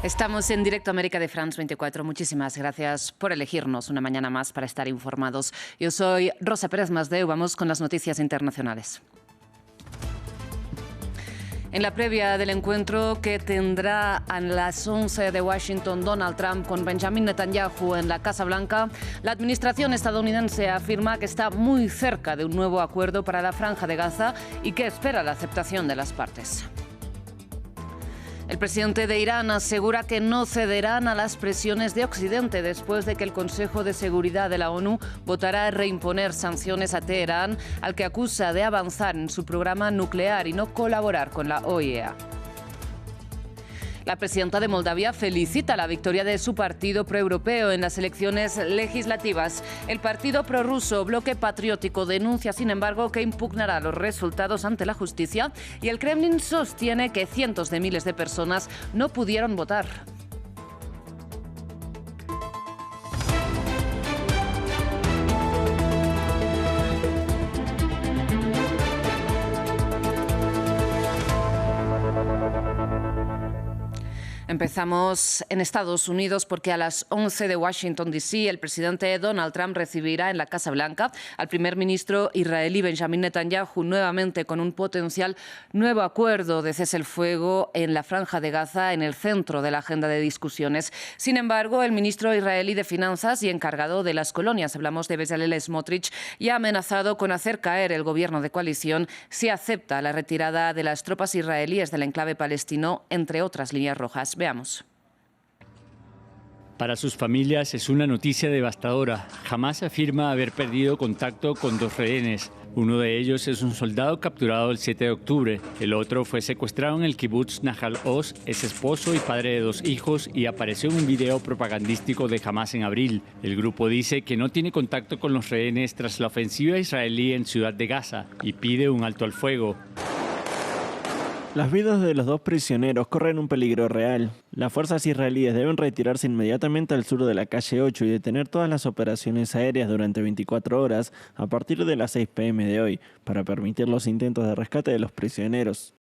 Estamos en directo América de France 24. Muchísimas gracias por elegirnos una mañana más para estar informados. Yo soy Rosa Pérez Masdeu. Vamos con las noticias internacionales. En la previa del encuentro que tendrá a las 11 de Washington Donald Trump con Benjamin Netanyahu en la Casa Blanca, la administración estadounidense afirma que está muy cerca de un nuevo acuerdo para la Franja de Gaza y que espera la aceptación de las partes. El presidente de Irán asegura que no cederán a las presiones de Occidente después de que el Consejo de Seguridad de la ONU votara reimponer sanciones a Teherán, al que acusa de avanzar en su programa nuclear y no colaborar con la OIEA. La presidenta de Moldavia felicita la victoria de su partido proeuropeo en las elecciones legislativas. El partido prorruso Bloque Patriótico denuncia, sin embargo, que impugnará los resultados ante la justicia y el Kremlin sostiene que cientos de miles de personas no pudieron votar. Empezamos en Estados Unidos porque a las 11 de Washington, D.C., el presidente Donald Trump recibirá en la Casa Blanca al primer ministro israelí Benjamin Netanyahu, nuevamente con un potencial nuevo acuerdo de cese el fuego en la Franja de Gaza en el centro de la agenda de discusiones. Sin embargo, el ministro israelí de Finanzas y encargado de las colonias, hablamos de Bezalel Smotrich, ya ha amenazado con hacer caer el gobierno de coalición si acepta la retirada de las tropas israelíes del enclave palestino, entre otras líneas rojas. Veamos. Para sus familias es una noticia devastadora. Hamás afirma haber perdido contacto con 2 rehenes. Uno de ellos es un soldado capturado el 7 de octubre. El otro fue secuestrado en el kibutz Nahal Oz, es esposo y padre de 2 hijos y apareció en un video propagandístico de Hamás en abril. El grupo dice que no tiene contacto con los rehenes tras la ofensiva israelí en Ciudad de Gaza y pide un alto al fuego. Las vidas de los 2 prisioneros corren un peligro real. Las fuerzas israelíes deben retirarse inmediatamente al sur de la calle 8 y detener todas las operaciones aéreas durante 24 horas a partir de las 6 p.m. de hoy, para permitir los intentos de rescate de los prisioneros.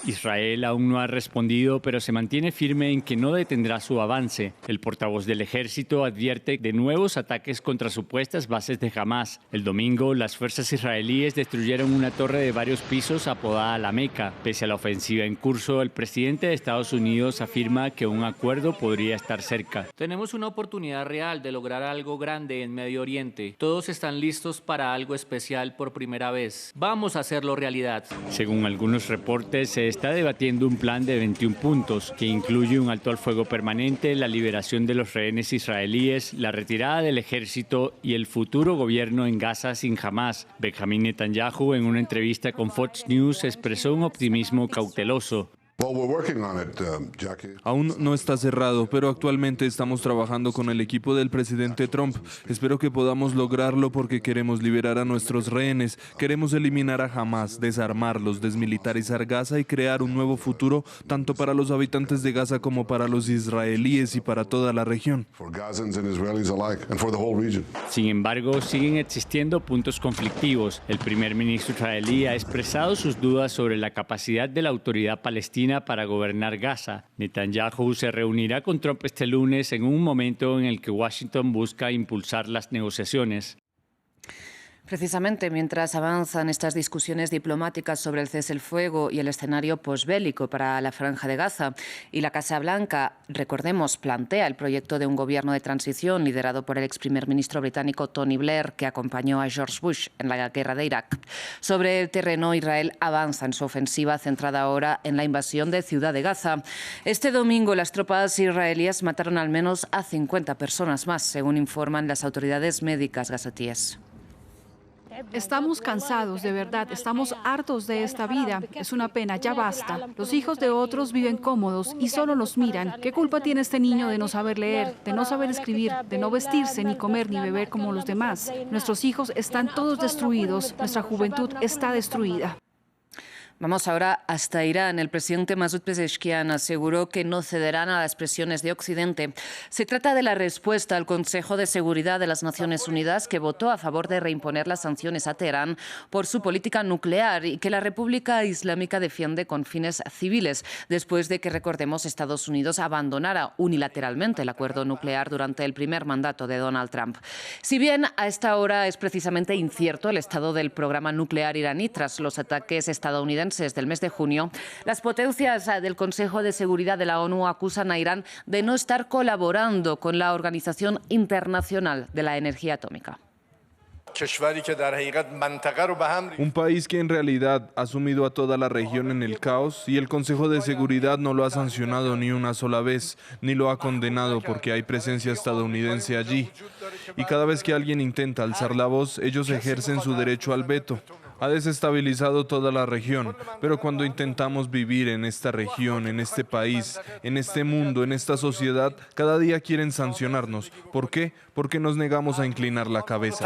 Israel aún no ha respondido, pero se mantiene firme en que no detendrá su avance. El portavoz del ejército advierte de nuevos ataques contra supuestas bases de Hamás. El domingo, las fuerzas israelíes destruyeron una torre de varios pisos apodada La Meca. Pese a la ofensiva en curso, el presidente de Estados Unidos afirma que un acuerdo podría estar cerca. Tenemos una oportunidad real de lograr algo grande en Medio Oriente. Todos están listos para algo especial por primera vez. Vamos a hacerlo realidad. Según algunos reportes, se está debatiendo un plan de 21 puntos que incluye un alto al fuego permanente, la liberación de los rehenes israelíes, la retirada del ejército y el futuro gobierno en Gaza sin Hamás. Benjamin Netanyahu, en una entrevista con Fox News, expresó un optimismo cauteloso. Aún no está cerrado, pero actualmente estamos trabajando con el equipo del presidente Trump. Espero que podamos lograrlo porque queremos liberar a nuestros rehenes, queremos eliminar a Hamás, desarmarlos, desmilitarizar Gaza y crear un nuevo futuro tanto para los habitantes de Gaza como para los israelíes y para toda la región. Sin embargo, siguen existiendo puntos conflictivos. El primer ministro israelí ha expresado sus dudas sobre la capacidad de la autoridad palestina para gobernar Gaza. Netanyahu se reunirá con Trump este lunes en un momento en el que Washington busca impulsar las negociaciones. Precisamente mientras avanzan estas discusiones diplomáticas sobre el cese el fuego y el escenario posbélico para la Franja de Gaza, y la Casa Blanca, recordemos, plantea el proyecto de un gobierno de transición liderado por el ex primer ministro británico Tony Blair, que acompañó a George Bush en la guerra de Irak. Sobre el terreno, Israel avanza en su ofensiva centrada ahora en la invasión de Ciudad de Gaza. Este domingo las tropas israelíes mataron al menos a 50 personas más, según informan las autoridades médicas gazatíes. Estamos cansados, de verdad, estamos hartos de esta vida. Es una pena, ya basta. Los hijos de otros viven cómodos y solo los miran. ¿Qué culpa tiene este niño de no saber leer, de no saber escribir, de no vestirse, ni comer, ni beber como los demás? Nuestros hijos están todos destruidos, nuestra juventud está destruida. Vamos ahora hasta Irán. El presidente Masoud Pezeshkian aseguró que no cederán a las presiones de Occidente. Se trata de la respuesta al Consejo de Seguridad de las Naciones Unidas, que votó a favor de reimponer las sanciones a Teherán por su política nuclear y que la República Islámica defiende con fines civiles, después de que, recordemos, Estados Unidos abandonara unilateralmente el acuerdo nuclear durante el primer mandato de Donald Trump. Si bien a esta hora es precisamente incierto el estado del programa nuclear iraní tras los ataques estadounidenses del mes de junio, las potencias del Consejo de Seguridad de la ONU acusan a Irán de no estar colaborando con la Organización Internacional de la Energía Atómica. Un país que en realidad ha sumido a toda la región en el caos, y el Consejo de Seguridad no lo ha sancionado ni una sola vez, ni lo ha condenado porque hay presencia estadounidense allí. Y cada vez que alguien intenta alzar la voz, ellos ejercen su derecho al veto. Ha desestabilizado toda la región, pero cuando intentamos vivir en esta región, en este país, en este mundo, en esta sociedad, cada día quieren sancionarnos. ¿Por qué? Porque nos negamos a inclinar la cabeza.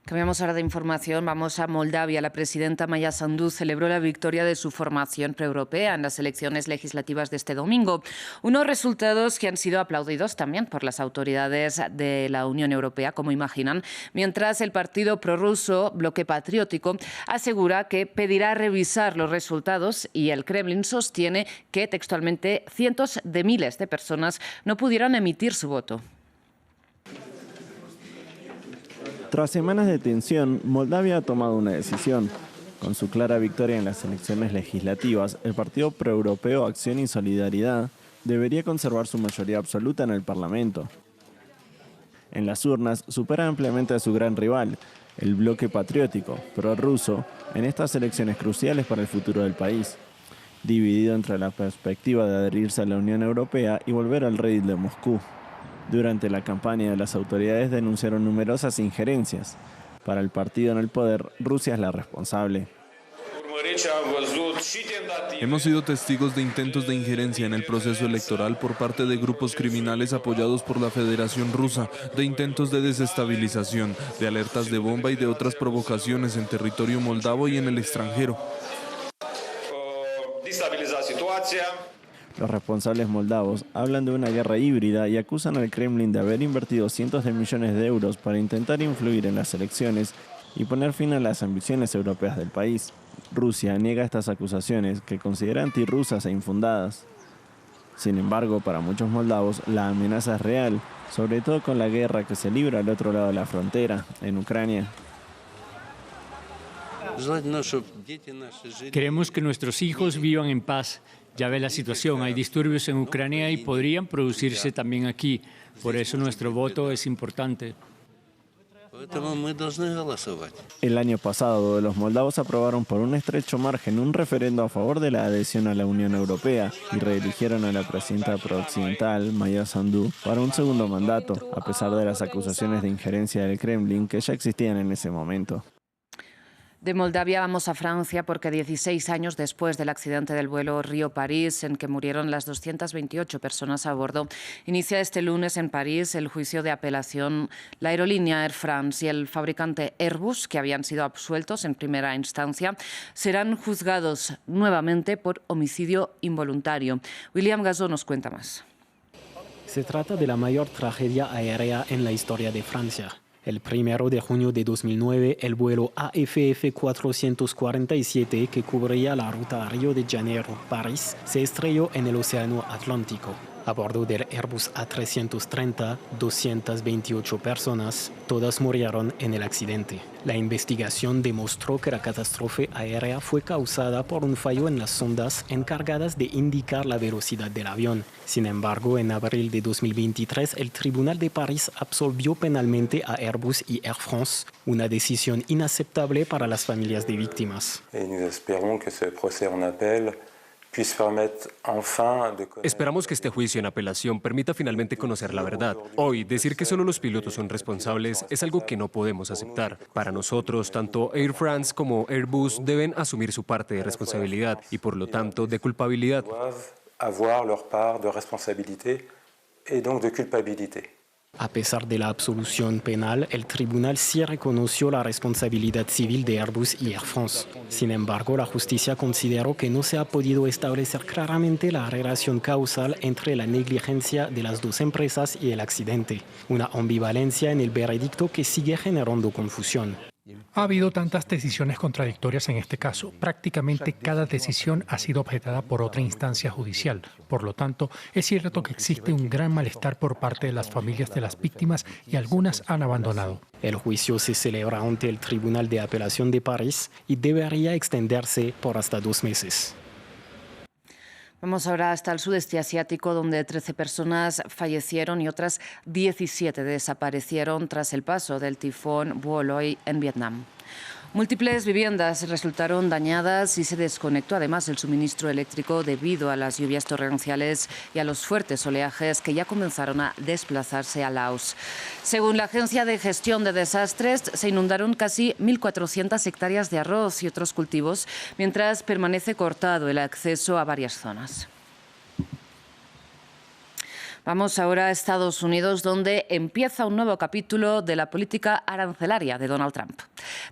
Cambiamos ahora de información, vamos a Moldavia. La presidenta Maia Sandu celebró la victoria de su formación preeuropea en las elecciones legislativas de este domingo. Unos resultados que han sido aplaudidos también por las autoridades de la Unión Europea, como imaginan, mientras el partido prorruso Bloque Patriótico asegura que pedirá revisar los resultados, y el Kremlin sostiene que textualmente cientos de miles de personas no pudieron emitir su voto. Tras semanas de tensión, Moldavia ha tomado una decisión. Con su clara victoria en las elecciones legislativas, el partido proeuropeo Acción y Solidaridad debería conservar su mayoría absoluta en el Parlamento. En las urnas, supera ampliamente a su gran rival, el Bloque Patriótico, prorruso, en estas elecciones cruciales para el futuro del país, dividido entre la perspectiva de adherirse a la Unión Europea y volver al redil de Moscú. Durante la campaña, las autoridades denunciaron numerosas injerencias. Para el partido en el poder, Rusia es la responsable. Hemos sido testigos de intentos de injerencia en el proceso electoral por parte de grupos criminales apoyados por la Federación Rusa, de intentos de desestabilización, de alertas de bomba y de otras provocaciones en territorio moldavo y en el extranjero. Los responsables moldavos hablan de una guerra híbrida y acusan al Kremlin de haber invertido cientos de millones de euros para intentar influir en las elecciones y poner fin a las ambiciones europeas del país. Rusia niega estas acusaciones, que considera antirrusas e infundadas. Sin embargo, para muchos moldavos, la amenaza es real, sobre todo con la guerra que se libra al otro lado de la frontera, en Ucrania. Queremos que nuestros hijos vivan en paz. Ya ve la situación, hay disturbios en Ucrania y podrían producirse también aquí. Por eso nuestro voto es importante. El año pasado, los moldavos aprobaron por un estrecho margen un referendo a favor de la adhesión a la Unión Europea y reeligieron a la presidenta prooccidental, Maia Sandu, para un segundo mandato, a pesar de las acusaciones de injerencia del Kremlin que ya existían en ese momento. De Moldavia vamos a Francia porque 16 años después del accidente del vuelo Río-París, en que murieron las 228 personas a bordo, inicia este lunes en París el juicio de apelación. La aerolínea Air France y el fabricante Airbus, que habían sido absueltos en primera instancia, serán juzgados nuevamente por homicidio involuntario. William Gazó nos cuenta más. Se trata de la mayor tragedia aérea en la historia de Francia. El 1 de junio de 2009, el vuelo AFF 447, que cubría la ruta Río de Janeiro-París, se estrelló en el Océano Atlántico. A bordo del Airbus A330, 228 personas, todas murieron en el accidente. La investigación demostró que la catástrofe aérea fue causada por un fallo en las sondas encargadas de indicar la velocidad del avión. Sin embargo, en abril de 2023, el Tribunal de París absolvió penalmente a Airbus y Air France, una decisión inaceptable para las familias de víctimas. Esperamos que este juicio en apelación permita finalmente conocer la verdad. Hoy, decir que solo los pilotos son responsables es algo que no podemos aceptar. Para nosotros, tanto Air France como Airbus deben asumir su parte de responsabilidad y, por lo tanto, de culpabilidad. A pesar de la absolución penal, el tribunal sí reconoció la responsabilidad civil de Airbus y Air France. Sin embargo, la justicia consideró que no se ha podido establecer claramente la relación causal entre la negligencia de las dos empresas y el accidente, una ambivalencia en el veredicto que sigue generando confusión. Ha habido tantas decisiones contradictorias en este caso. Prácticamente cada decisión ha sido objetada por otra instancia judicial. Por lo tanto, es cierto que existe un gran malestar por parte de las familias de las víctimas y algunas han abandonado. El juicio se celebra ante el Tribunal de Apelación de París y debería extenderse por hasta 2 meses. Vamos ahora hasta el sudeste asiático, donde 13 personas fallecieron y otras 17 desaparecieron tras el paso del tifón Booloi en Vietnam. Múltiples viviendas resultaron dañadas y se desconectó además el suministro eléctrico debido a las lluvias torrenciales y a los fuertes oleajes que ya comenzaron a desplazarse a Laos. Según la Agencia de Gestión de Desastres, se inundaron casi 1.400 hectáreas de arroz y otros cultivos, mientras permanece cortado el acceso a varias zonas. Vamos ahora a Estados Unidos, donde empieza un nuevo capítulo de la política arancelaria de Donald Trump.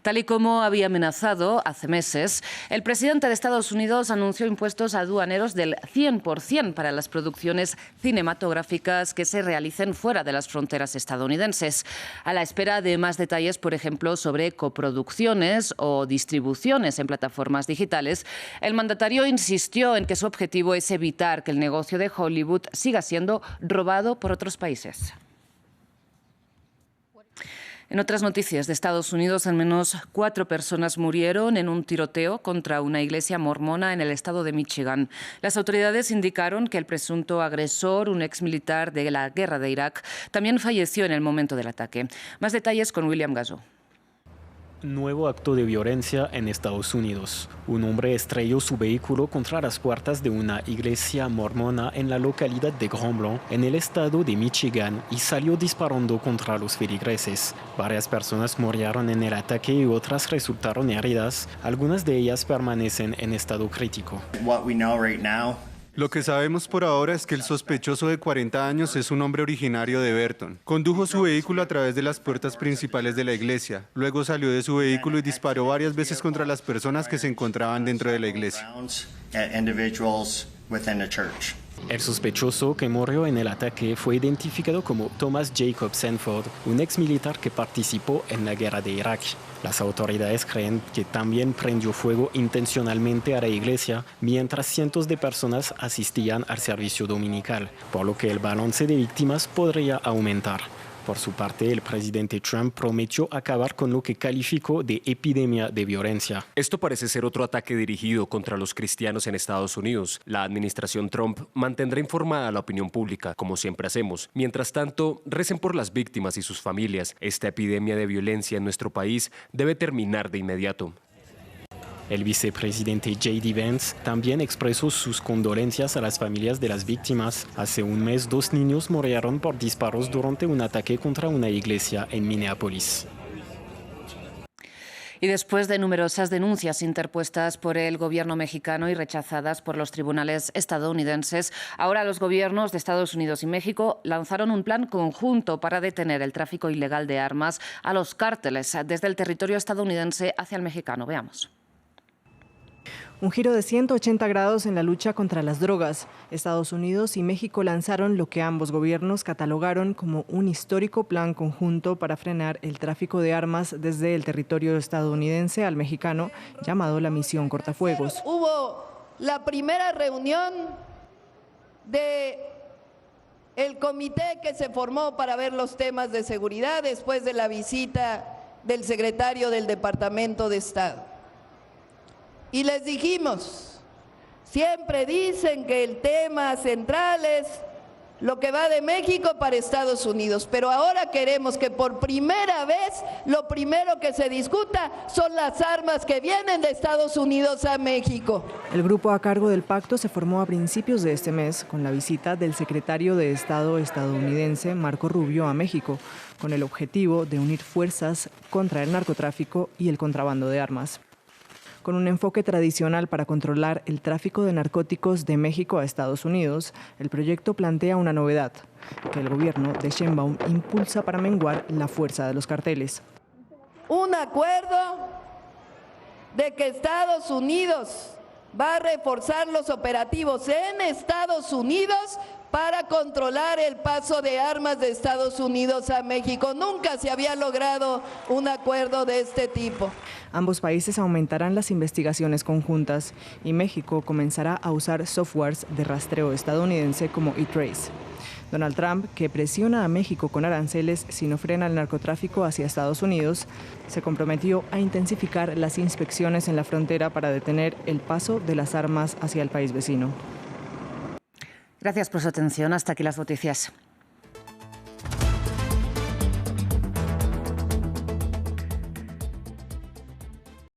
Tal y como había amenazado hace meses, el presidente de Estados Unidos anunció impuestos aduaneros del 100% para las producciones cinematográficas que se realicen fuera de las fronteras estadounidenses. A la espera de más detalles, por ejemplo, sobre coproducciones o distribuciones en plataformas digitales, el mandatario insistió en que su objetivo es evitar que el negocio de Hollywood siga siendo robado por otros países. En otras noticias de Estados Unidos, al menos 4 personas murieron en un tiroteo contra una iglesia mormona en el estado de Michigan. Las autoridades indicaron que el presunto agresor, un exmilitar de la guerra de Irak, también falleció en el momento del ataque. Más detalles con William Gazo. Nuevo acto de violencia en Estados Unidos. Un hombre estrelló su vehículo contra las puertas de una iglesia mormona en la localidad de Grand Blanc, en el estado de Michigan, y salió disparando contra los feligreses. Varias personas murieron en el ataque y otras resultaron heridas. Algunas de ellas permanecen en estado crítico. Lo que sabemos por ahora es que el sospechoso de 40 años es un hombre originario de Berton. Condujo su vehículo a través de las puertas principales de la iglesia. Luego salió de su vehículo y disparó varias veces contra las personas que se encontraban dentro de la iglesia. El sospechoso que murió en el ataque fue identificado como Thomas Jacob Sanford, un exmilitar que participó en la guerra de Irak. Las autoridades creen que también prendió fuego intencionalmente a la iglesia mientras cientos de personas asistían al servicio dominical, por lo que el balance de víctimas podría aumentar. Por su parte, el presidente Trump prometió acabar con lo que calificó de epidemia de violencia. Esto parece ser otro ataque dirigido contra los cristianos en Estados Unidos. La administración Trump mantendrá informada a la opinión pública, como siempre hacemos. Mientras tanto, recen por las víctimas y sus familias. Esta epidemia de violencia en nuestro país debe terminar de inmediato. El vicepresidente J.D. Vance también expresó sus condolencias a las familias de las víctimas. Hace un mes, 2 niños murieron por disparos durante un ataque contra una iglesia en Minneapolis. Y después de numerosas denuncias interpuestas por el gobierno mexicano y rechazadas por los tribunales estadounidenses, ahora los gobiernos de Estados Unidos y México lanzaron un plan conjunto para detener el tráfico ilegal de armas a los cárteles desde el territorio estadounidense hacia el mexicano. Veamos. Un giro de 180 grados en la lucha contra las drogas. Estados Unidos y México lanzaron lo que ambos gobiernos catalogaron como un histórico plan conjunto para frenar el tráfico de armas desde el territorio estadounidense al mexicano, llamado la Misión Cortafuegos. Hubo la primera reunión del comité que se formó para ver los temas de seguridad después de la visita del secretario del Departamento de Estado. Y les dijimos, siempre dicen que el tema central es lo que va de México para Estados Unidos, pero ahora queremos que por primera vez lo primero que se discuta son las armas que vienen de Estados Unidos a México. El grupo a cargo del pacto se formó a principios de este mes con la visita del secretario de Estado estadounidense Marco Rubio a México, con el objetivo de unir fuerzas contra el narcotráfico y el contrabando de armas. Con un enfoque tradicional para controlar el tráfico de narcóticos de México a Estados Unidos, el proyecto plantea una novedad, que el gobierno de Sheinbaum impulsa para menguar la fuerza de los carteles. Un acuerdo de que Estados Unidos va a reforzar los operativos en Estados Unidos para controlar el paso de armas de Estados Unidos a México. Nunca se había logrado un acuerdo de este tipo. Ambos países aumentarán las investigaciones conjuntas y México comenzará a usar softwares de rastreo estadounidense como eTrace. Donald Trump, que presiona a México con aranceles si no frena el narcotráfico hacia Estados Unidos, se comprometió a intensificar las inspecciones en la frontera para detener el paso de las armas hacia el país vecino. Gracias por su atención. Hasta aquí las noticias.